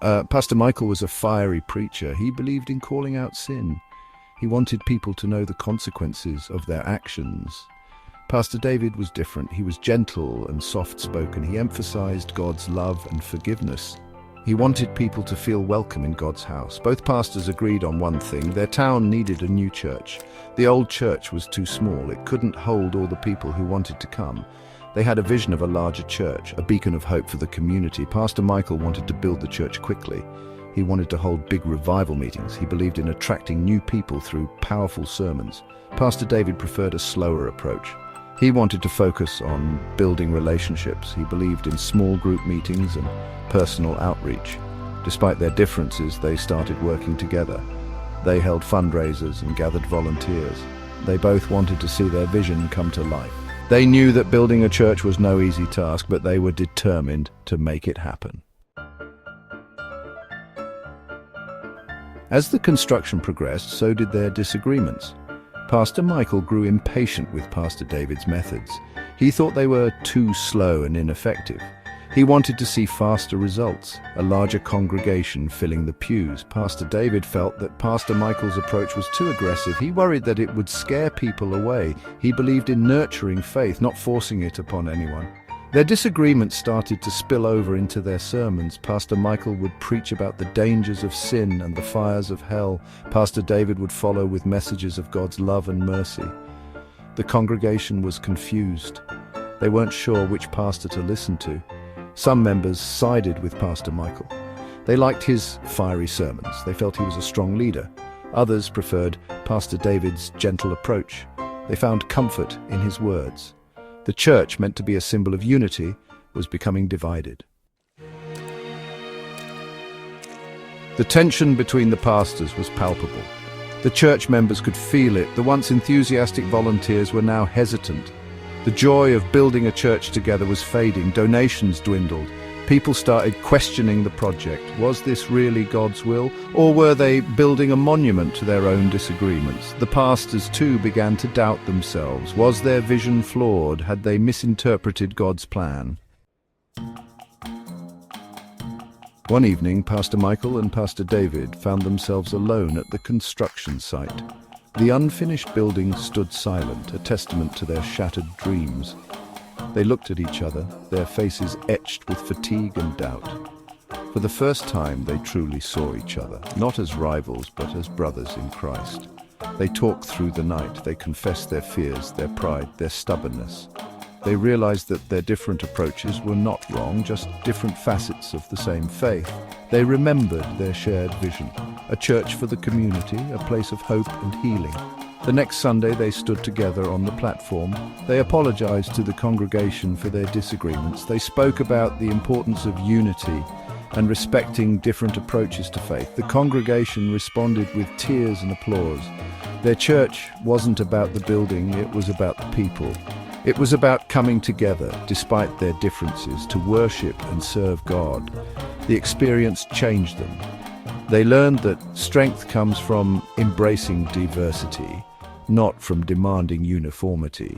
Pastor Michael was a fiery preacher. He believed in calling out sin. He wanted people to know the consequences of their actions. Pastor David was different. He was gentle and soft-spoken. He emphasized God's love and forgiveness. He wanted people to feel welcome in God's house. Both pastors agreed on one thing: their town needed a new church. The old church was too small. It couldn't hold all the people who wanted to come. They had a vision of a larger church, a beacon of hope for the community. Pastor Michael wanted to build the church quickly. He wanted to hold big revival meetings. He believed in attracting new people through powerful sermons. Pastor David preferred a slower approach. He wanted to focus on building relationships. He believed in small group meetings and personal outreach. Despite their differences, they started working together. They held fundraisers and gathered volunteers. They both wanted to see their vision come to life. They knew that building a church was no easy task, but they were determined to make it happen. As the construction progressed, so did their disagreements. Pastor Michael grew impatient with Pastor David's methods. He thought they were too slow and ineffective. He wanted to see faster results, a larger congregation filling the pews. Pastor David felt that Pastor Michael's approach was too aggressive. He worried that it would scare people away. He believed in nurturing faith, not forcing it upon anyone. Their disagreements started to spill over into their sermons. Pastor Michael would preach about the dangers of sin and the fires of hell. Pastor David would follow with messages of God's love and mercy. The congregation was confused. They weren't sure which pastor to listen to. Some members sided with Pastor Michael. They liked his fiery sermons. They felt he was a strong leader. Others preferred Pastor David's gentle approach. They found comfort in his words. The church, meant to be a symbol of unity, was becoming divided. The tension between the pastors was palpable. The church members could feel it. The once enthusiastic volunteers were now hesitant. The joy of building a church together was fading. Donations dwindled. People started questioning the project. Was this really God's will? Or were they building a monument to their own disagreements? The pastors too began to doubt themselves. Was their vision flawed? Had they misinterpreted God's plan? One evening, Pastor Michael and Pastor David found themselves alone at the construction site. The unfinished building stood silent, a testament to their shattered dreams. They looked at each other, their faces etched with fatigue and doubt. For the first time, they truly saw each other, not as rivals, but as brothers in Christ. They talked through the night. They confessed their fears, their pride, their stubbornness. They realized that their different approaches were not wrong, just different facets of the same faith. They remembered their shared vision, a church for the community, a place of hope and healing. The next Sunday, they stood together on the platform. They apologized to the congregation for their disagreements. They spoke about the importance of unity and respecting different approaches to faith. The congregation responded with tears and applause. Their church wasn't about the building, it was about the people. It was about coming together, despite their differences, to worship and serve God. The experience changed them. They learned that strength comes from embracing diversity, not from demanding uniformity.